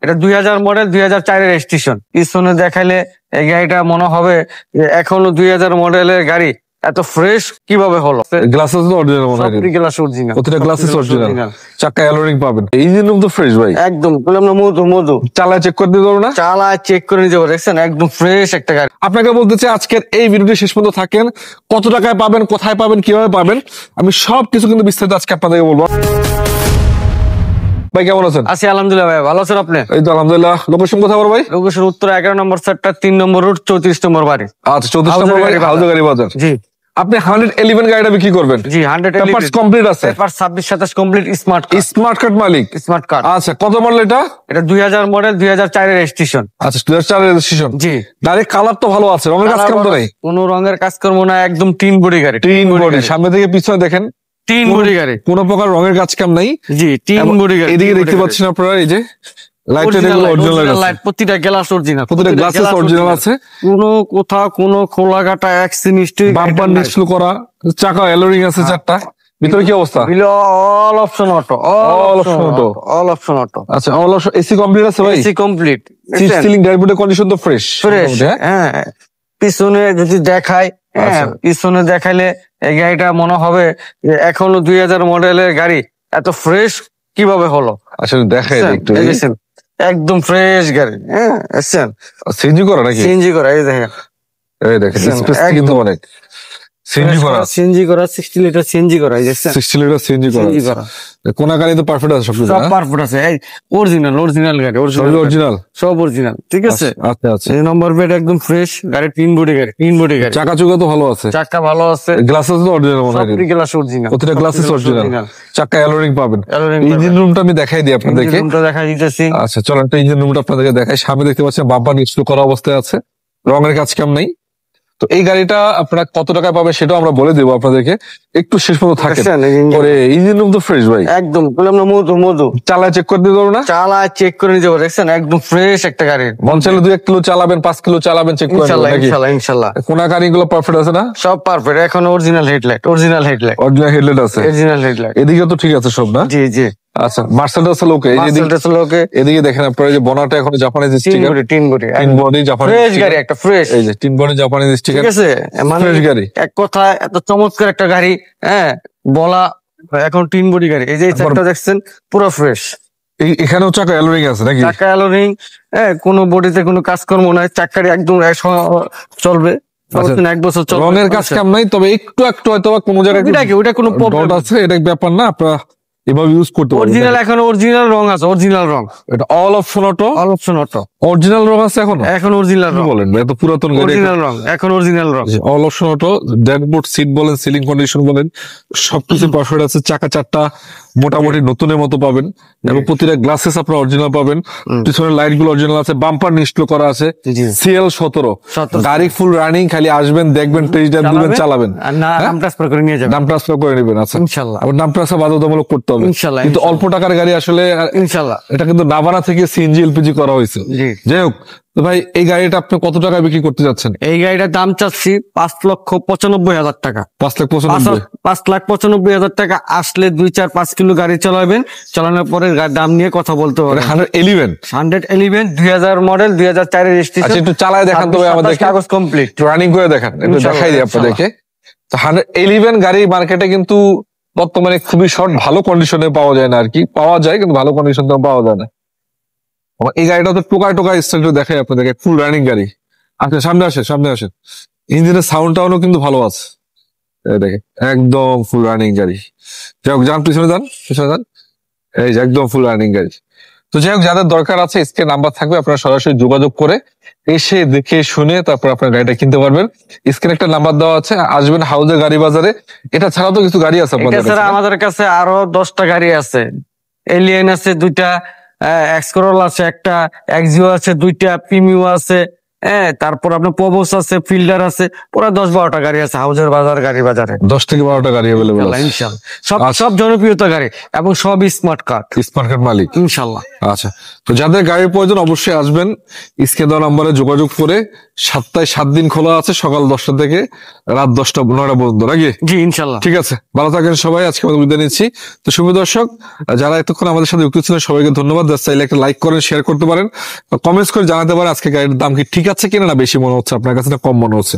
এটা 2000 মডেল, 2004 এর রেজিস্ট্রেশন। পিছনে দেখাইলে এই গাড়িটা মনে হবে যে এখনো 2000 মডেলের গাড়ি, এত ফ্রেশ কিভাবে হলো। গ্লাসেস তো অরিজিনাল মনে হয়, সবটি গ্লাস অরিজিনাল, প্রতিটা গ্লাসেস অরিজিনাল, চাকা অ্যালোরিং পাবেন, ইঞ্জিন রুম তো ফ্রেশ ভাই, একদম বললাম না, মধু মধু। চালায় চেক করে দিতে পারবো না, চালায় চেক করে নিতে পারবো, দেখছেন একদম ফ্রেশ একটা গাড়ি। আপনাকে বলতে চাই আজকের এই ভিডিওটি শেষ পর্যন্ত থাকেন, কত টাকায় পাবেন, কোথায় পাবেন, কিভাবে পাবেন, আমি সবকিছু কিন্তু বিস্তারিত আজকে আপনাদেরকে বলবো। ভাই কেমন আছেন? আছি আলহামদুলিল্লাহ। ভাই ভালো আছেন আপনি? এই তো আলহামদুলিল্লাহ। লোকেশন কোথায় ভাই? লোকেশন উত্তর 11 নম্বর সেক্টর, 3 নম্বর রোড, 34 নম্বর বাড়ি। আচ্ছা, 34 নম্বর বাড়ি, হাউজা গাড়ি বাজার। জি। আপনি 111 গাড়িটা বিক্রি করবেন? জি, 111 পেপারস কমপ্লিট আছে, পেপার 26-27 কমপ্লিট, স্মার্ট কার্ড মালিক, স্মার্ট কার্ড। আচ্ছা, কত মডেল এটা? এটা 2000 মডেল, 2004 এর রেজিস্ট্রেশন। আচ্ছা, 2004 এর রেজিস্ট্রেশন। জি। ডাইরেক্ট কালার তো ভালো আছে, রঙের কাজ কেমন নাই? কোনো রঙের কাজ কর্ম না, একদম টিন বডি গাড়ি। টিন বডি, সামনে থেকে পিছনে দেখেন টিন বডি গাড়ি, কোনো প্রকার রঙের কাজ কাম নাই। জি, টিন বডি গাড়ি। এদিকে দেখতে পাচ্ছেন আপনারা, এই যে লাইট, প্রতিটা গ্লাস অরিজিনাল, প্রতিটা গ্লাসেস অরিজিনাল আছে, কোথাও কোনো খোলা কাটা বাম্পার নিচলু করা, চাকা অ্যালোরিং আছে চারটা। ভিতরে কি অবস্থা? All option auto, all option auto. আচ্ছা, অল অপশন। এসি কমপ্লিট আছে ভাই? এসি কমপ্লিট, সিট সিলিং ড্যাশবোর্ডের কন্ডিশন তো ফ্রেশ। হ্যাঁ, পিছনে যদি দেখায়, হ্যাঁ পিছনে দেখাইলে এই গাড়িটা মনে হবে যে এখনো 2000 মডেলের গাড়ি, এত ফ্রেশ কিভাবে হলো। আসলে দেখাই একটু, একদম ফ্রেশ গাড়ি। হ্যাঁ, সিএনজি করা নাকি? সিএনজি করা, এই দেখেন, এই দেখেন স্পেস কিন্তু অনেক। সিএনজি করা, সিএনজি করা, 60 লিটার সিএনজি করা, এই দেখছেন 60 লিটার সিএনজি করা। কোন গাড়ি তো পারফেক্ট আছে, সব পারফেক্ট আছে। এই অরিজিনাল গাড়ি, অরিজিনাল, সব অরিজিনাল, ঠিক আছে। আচ্ছা আচ্ছা, এই নম্বর প্লেট একদম ফ্রেশ গাড়ি, টিন বডি গাড়ি, চাকা চুকা তো ভালো আছে, চাকা ভালো আছে, গ্লাসেস তো অরিজিনাল মনে হয়, সবটি গ্লাস অরিজিনাল, প্রতিটা গ্লাসেস অরিজিনাল, চাকা অ্যালোরিং পাবেন। ইঞ্জিন রুমটা আমি দেখাই দিই আপনাদেরকে, ইঞ্জিন রুমটা দেখাই দিতেছি। আচ্ছা চলেন, একটা ইঞ্জিন রুমটা আপনাদেরকে দেখাই। সামনে দেখতে পাচ্ছেন বাম্পার নিচলু করা অবস্থায় আছে, রঙের কাজ কেমন নেই। তো এই গাড়িটা আপনারা কত টাকায় পাবে সেটাও আমরা বলে দেবো আপনাদেরকে, একটু শেষ পর্যন্ত থাকেন। ইঞ্জিন রুম তো ফ্রেশ ভাই, একদম বললাম না, মধু। চালায় চেক করে দিতে পারবো না, চালায় চেক করে নিতে পারবো, দেখছেন একদম ফ্রেশ একটা গাড়ি। মন চাইলে 2-1 কিলো চালাবেন, 5 কিলো চালাবেন, চেক করে ইনশাল্লাহ। কোন গাড়িগুলো পারফেক্ট আছে না? সব পারফেক্ট, এখন অরিজিনাল হেডলাইট আছে, এদিকে তো ঠিক আছে সব না? জি জি। আচ্ছা, মার্সেডিস লোকে এদিকে দেখেন আপনারা, যে বনাটা এখন Japanese sticker, tin body Japanese গাড়ি, একটা ফ্রেশ, এই যে টিন বডি জাপানিজ স্টিকার, ঠিক আছে। ফ্রেশ গাড়ি, এক কথা এত চমৎকার একটা গাড়ি, হ্যাঁ বলা এখন টিন বডি গাড়ি। এই যে চাকা দেখছেন পুরো ফ্রেশ, এখানেও চাকা অ্যালোরিং আছে নাকি? চাকা অ্যালোরিং, হ্যাঁ কোনো বডিতে কোনো কাজকর্ম নাই, চাকাটি একদম চলবে, 1 বছর চলবে, রঙের কাজ কাম নাই, তবে একটু হয়তো কোনো জায়গায় ওটা কোনো প্রবলেম আছে, এটা ব্যাপার না, আপনারা এভাবে ইউজ করতে পারবেন। অরিজিনাল, এখন অরিজিনাল রং আছে, অরিজিনাল রং। এটা অল অপশন অটো, অরিজিনাল রং আছে, এখন অরিজিনাল রং বলেন, এত পুরাতন গাড়ি, অরিজিনাল রং, এখন অরিজিনাল রং, all option auto. Dashboard, seat বলেন, সিলিং কন্ডিশন বলেন, সবকিছু পারফেক্ট আছে। চাকা চারটা মোটামুটি নতুনের মতো পাবেন, এবং প্রতিটা গ্লাসেস আপনারা অরিজিনাল পাবেন। পিছনের লাইট গুলো অরিজিনাল আছে, বাম্পার নিচলো করা আছে, CL17 গাড়ি ফুল রানিং। খালি আসবেন, দেখবেন, টেস্ট ড্রাইভ দিবেন, চালাবেন, নাম ট্রান্সফার করে নিয়ে যাবেন, নাম ট্রান্সফার করে নেবেন। আচ্ছা ইনশাআল্লাহ, আবার নাম ট্রান্সফার বাধ্যতামূলক করতে হবে ইনশাআল্লাহ, কিন্তু অল্প টাকার গাড়ি আসলে ইনশাআল্লাহ। এটা কিন্তু নাভানা থেকে সিএনজি এলপিজি করা হয়েছে। যাই হোক, তো ভাই এই গাড়িটা আপনি কত টাকা বিক্রি করতে যাচ্ছেন? এই গাড়িটার দাম চাচ্ছি 5,95,000 টাকা। 5,95,000 টাকা। আসলে 2-4-5 কিলো গাড়ি চালাবেন, চালানোর পরে দাম নিয়ে কথা বলতে হবে। 111 2000 মডেল, 2004 এর রেজিস্ট্রেশন। আচ্ছা, একটু চালায় দেখান তো আমাদের, কাগজ কমপ্লিট, রানিং করে দেখান, একটু দেখাই দিই আপনাদেরকে। তো 111 গাড়ি মার্কেটে কিন্তু বর্তমানে খুবই শর্ট, ভালো কন্ডিশনে পাওয়া যায় না আর কি, পাওয়া যায় কিন্তু ভালো কন্ডিশনে পাওয়া যায় না। এই গাড়িটা তো টোকা স্টাইল দেখাই আপনাদেরকে, ফুল রানিং গাড়ি। আচ্ছা সামনে আসেন, ইঞ্জিনের সাউন্ডটাও কিন্তু ভালো আছে, দেখেন একদম ফুল রানিং গাড়ি। যাই হোক, যান পিছনে যান, এই যে একদম ফুল রানিং গাড়ি। তো যাই হোক, যাদের দরকার আছে স্ক্রিনে নাম্বার থাকবে, আপনারা সরাসরি যোগাযোগ করে এসে দেখে শুনে তারপর আপনার গাড়িটা কিনতে পারবেন। স্ক্রিনে একটা নাম্বার দেওয়া আছে, আসবেন হাউজে গাড়ি বাজারে। এটা ছাড়াও তো কিছু গাড়ি আছে আমাদের কাছে, আরো 10টা গাড়ি আছে। এলিয়েন আছে 2টা, এক্সকরোলা আছে 1টা, এক্সিও আছে 2টা, প্রিমিও আছে, তারপর আপনার প্রবোস আছে, ফিল্ডার আছে, পুরো 10-12টা গাড়ি আছে হাউজের বাজারে 10 থেকে 12টা গাড়ি অ্যাভেলেবল আছে ইনশাল্লাহ। সব জনপ্রিয়তা গাড়ি এবং সব স্মার্ট কার্ড স্মার্ট কার্ড মালিক ইনশাল্লাহ। আচ্ছা, তো যাদের গাড়ির প্রয়োজন অবশ্যই আসবেন, স্ক্রিনে দেওয়া নম্বরে যোগাযোগ করে। সপ্তাহে 7 দিন খোলা আছে, সকাল 10টা থেকে রাত 9টা পর্যন্ত, নাকি? জি ইনশাল্লাহ। ঠিক আছে, ভালো থাকেন সবাই, আজকে আমাদের বিদায় নিচ্ছি। তো সুপ্রিয় দর্শক, যারা এতক্ষণ আমাদের সাথে যুক্ত ছিলেন সবাইকে ধন্যবাদ। চাইলে একটা লাইক করেন, শেয়ার করতে পারেন, কমেন্টস করে জানাতে পারেন আজকে গাড়ির দাম কি ঠিক আছে কিনা, না বেশি মনে হচ্ছে আপনার কাছে, না কম মনে হচ্ছে।